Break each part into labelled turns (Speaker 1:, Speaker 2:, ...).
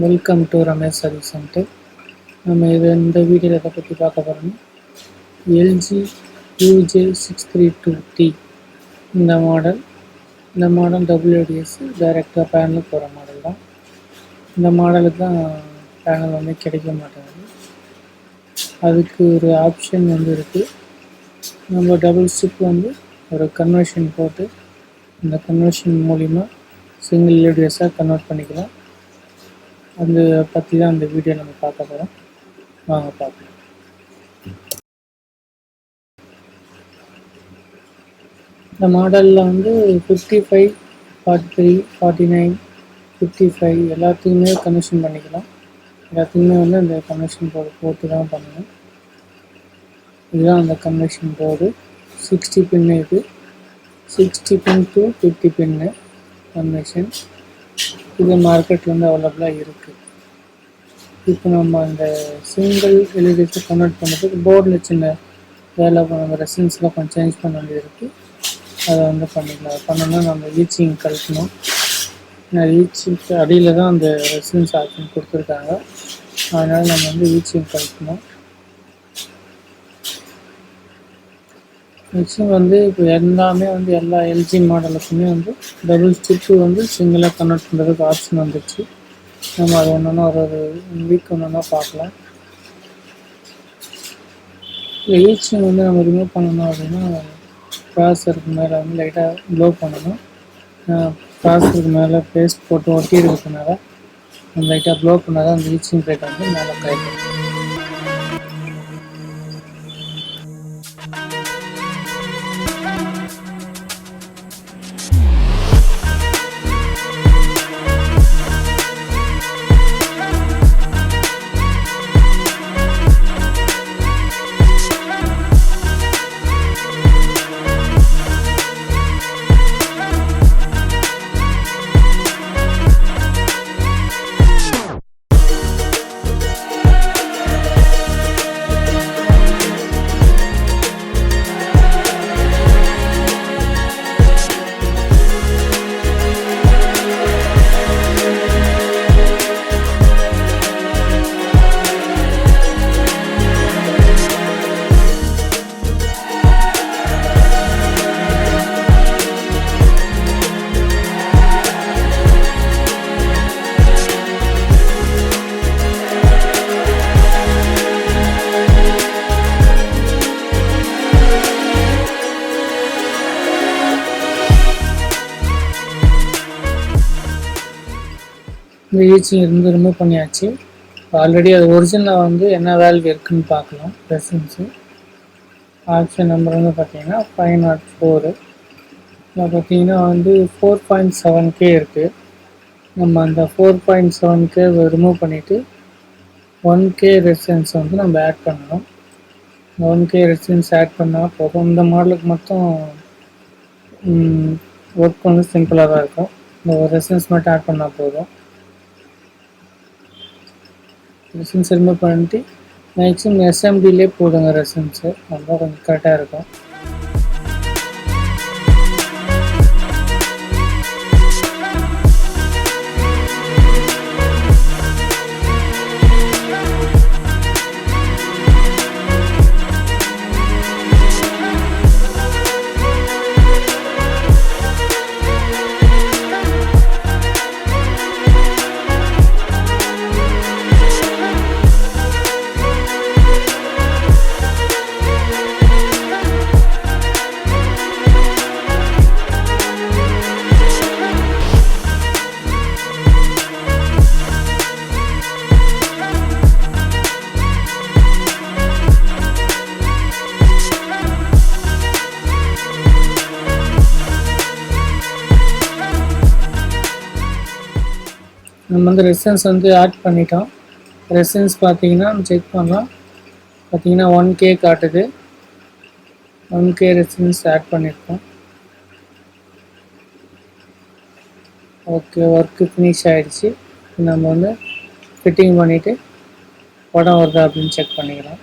Speaker 1: Welcome to Ramesh service centre. நம்ம இந்த வீடியோவில் எதை பற்றி பார்க்க போகிறோம்னா எல்ஜி UJ632T இந்த மாடல் WDS டைரெக்டாக பேனல் போகிற மாடல் தான். இந்த மாடலுக்கு தான் பேனல் வந்து கிடைக்க மாட்டேங்குது. அதுக்கு ஒரு ஆப்ஷன் வந்து இருக்குது. நம்ம டபுள் ஸ்டிக் வந்து ஒரு கன்வர்ஷன் போட்டு இந்த கன்வர்ஷன் மூலிமா சிங்கிள் LVDSஆக கன்வெர்ட் பண்ணிக்கலாம். அதை பற்றி தான் அந்த வீடியோ நம்ம பார்க்க போகிறோம். வாங்க பார்க்கலாம். இந்த மாடலில் வந்து 55, 43, 49, 55 எல்லாத்தையுமே கனெக்ஷன் பண்ணிக்கலாம். எல்லாத்தையுமே வந்து அந்த கனெக்ஷன் போர்டு போட்டு தான் பண்ணணும். இதுதான் அந்த கனெக்ஷன் போர்டு. 60 பின்னு இது, 60 பின் to 50 பின்னு கனெக்ஷன். இது மார்க்கெட்டில் வந்து அவைலபிளாக இருக்குது. இப்போ நம்ம அந்த சிங்கிள் LVDS கன்வெர்ட் பண்ணுறதுக்கு போர்டில் சின்ன வேலை நம்ம ரெசன்ஸில் கொஞ்சம் சேஞ்ச் பண்ண வேண்டியது இருக்குது. அதை வந்து பண்ணிக்கலாம். பண்ணோன்னா நம்ம ஈச்சிங் கழிக்கணும். ஈச்சிங்க்கு அடியில் தான் அந்த ரெசன்ஸ் ஆப்ஷன் கொடுத்துருக்காங்க. அதனால் நம்ம வந்து ஈச்சிங் கழிக்கணும். மிக்சிங் வந்து இப்போ எல்லாமே வந்து எல்லா எல்ஜி மாடலுக்குமே வந்து டபுள் ஸ்டிக்கு வந்து சிங்கிளாக கன்வெர்ட் பண்ணுறதுக்கு ஆப்ஷன் வந்துடுச்சு. நம்ம அது ஒன்றுனா ஒரு வீக் ஒன்றுனா பார்க்கலாம். இல்லை ஈச்சிங் வந்து நம்ம ரிமூவ் பண்ணணும் அப்படின்னா ப்ராசருக்கு மேலே வந்து லைட்டாக ப்ளோ பண்ணணும். ப்ராசருக்கு மேலே பேஸ்ட் போட்டு ஒட்டி இருக்கிறதுனால நம்ம லைட்டாக ப்ளோ பண்ணால் தான் அந்த ஈச்சிங் ரேட் வந்து மேலே கிடைக்கும். இந்த ஈச்சிங் இருந்து ரிமூவ் பண்ணியாச்சு. ஆல்ரெடி அது ஒரிஜினலாக வந்து என்ன வேல்யூ இருக்குதுன்னு பார்க்கலாம். ரெசன்ஸு ஆப்ஷன் நம்பர் வந்து பார்த்தீங்கன்னா 504. இதில் பார்த்தீங்கன்னா வந்து 4.7K இருக்குது. நம்ம அந்த 4.7K ரிமூவ் பண்ணிவிட்டு 1K ரெசன்ஸ் வந்து நம்ம ஆட் பண்ணணும். 1K ரெசன்ஸ் ஆட் பண்ணால் போதும். இந்த மாடலுக்கு மட்டும் ஒர்க் வந்து சிம்பிளாக தான் இருக்கும். இந்த ஒரு ரெசன்ஸ் மட்டும் ஆட் பண்ணால் போதும். ரெசன்ஸ் ரிமூவ் பண்ணிட்டு மேக்ஸிமம் SMDலே போடுங்க ரெசன்ஸு. அதுதான் கொஞ்சம் கரெக்டாக இருக்கும். நம்ம வந்து ரெசன்ஸ் வந்து ஆட் பண்ணிட்டோம். ரெசன்ஸ் பார்த்தீங்கன்னா செக் பண்ணலாம். பார்த்தீங்கன்னா 1K காட்டுது. 1K ரெசன்ஸ் ஆட் பண்ணியிருக்கோம். ஓகே, ஒர்க்கு ஃபினிஷ் ஆகிடுச்சு. நம்ம வந்து ஃபிட்டிங் பண்ணிவிட்டு படம் வருதா அப்படின்னு செக் பண்ணிக்கலாம்.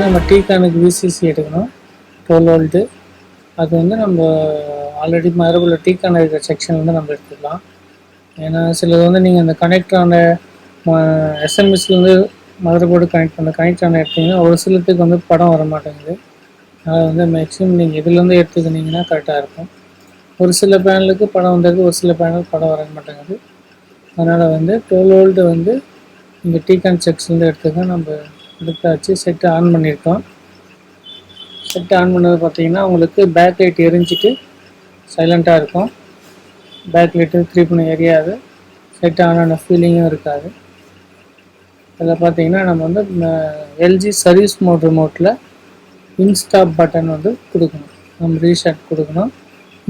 Speaker 1: நம்ம டீகானுக்கு விசிசி எடுக்கணும் 12 வோல்ட்டு. அது வந்து நம்ம ஆல்ரெடி மரபுள்ள டீகான் இருக்கிற செக்ஷன் வந்து நம்ம எடுத்துக்கலாம். ஏன்னா சிலது வந்து நீங்கள் அந்த கனெக்டரான எஸ்எம்எஸ்லேருந்து மதர் போர்டு கனெக்ட் பண்ண கனெக்டரான எடுத்திங்கன்னா ஒரு சிலத்துக்கு வந்து படம் வர மாட்டேங்குது. அதனால் வந்து மேக்ஸிமம் நீங்கள் இதுலேருந்து எடுத்துக்கிட்டிங்கன்னா கரெக்டாக இருக்கும். ஒரு சில பேனலுக்கு படம் வந்தது, ஒரு சில பேனலுக்கு படம் வர மாட்டேங்குது. அதனால் வந்து 12 வோல்ட்டு வந்து இந்த டீகான் செக்ஷன்லேருந்து எடுத்துக்க நம்ம எடுத்தாச்சு. செட்டு ஆன் பண்ணியிருக்கோம். செட்டு ஆன் பண்ணது பார்த்தீங்கன்னா உங்களுக்கு பேக் லைட் எரிஞ்சிட்டு சைலண்ட்டாக இருக்கும். பேக் லைட்டு 3 பண்ண எரியாது. செட் ஆன ஃபீலிங்கும் இருக்காது. இதில் பார்த்தீங்கன்னா நம்ம வந்து எல்ஜி சர்வீஸ் மோட் ரிமோட்டில் இன்ஸ்டாப் பட்டன் வந்து கொடுக்கணும். நம்ம ரீஸ்டார்ட் கொடுக்கணும்.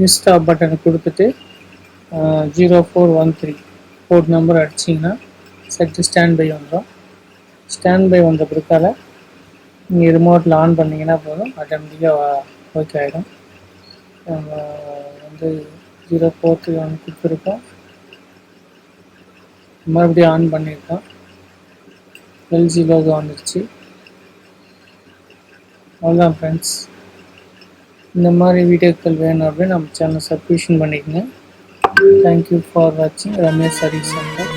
Speaker 1: இன்ஸ்டாப் பட்டனை கொடுத்துட்டு 0413 போர்ட் நம்பர் அடிச்சிங்கன்னா செட்டு ஸ்டாண்ட் பை வந்துடும். ஸ்டாண்ட் பை வந்த பிறக்கால நீங்கள் ரிமோட்டில் ஆன் பண்ணிங்கன்னா போதும், ஆட்டோமேட்டிக்காக ஓகே ஆகிடும். நம்ம வந்து 0431 கொடுத்துருக்கோம். மறுபடியும் ஆன் பண்ணியிருக்கோம். எல்ஜி லோகோ வந்துடுச்சு. அவ்வளோதான் ஃப்ரெண்ட்ஸ். இந்த மாதிரி வீடியோக்கள் வேணும் அப்படின்னு நம்ம சேனல் சப்ஸ்கிரிப்ஷன் பண்ணிக்கோங்க. தேங்க்யூ ஃபார் வாட்சிங் ரமேஷ் சர்வீஸ் சென்டர்.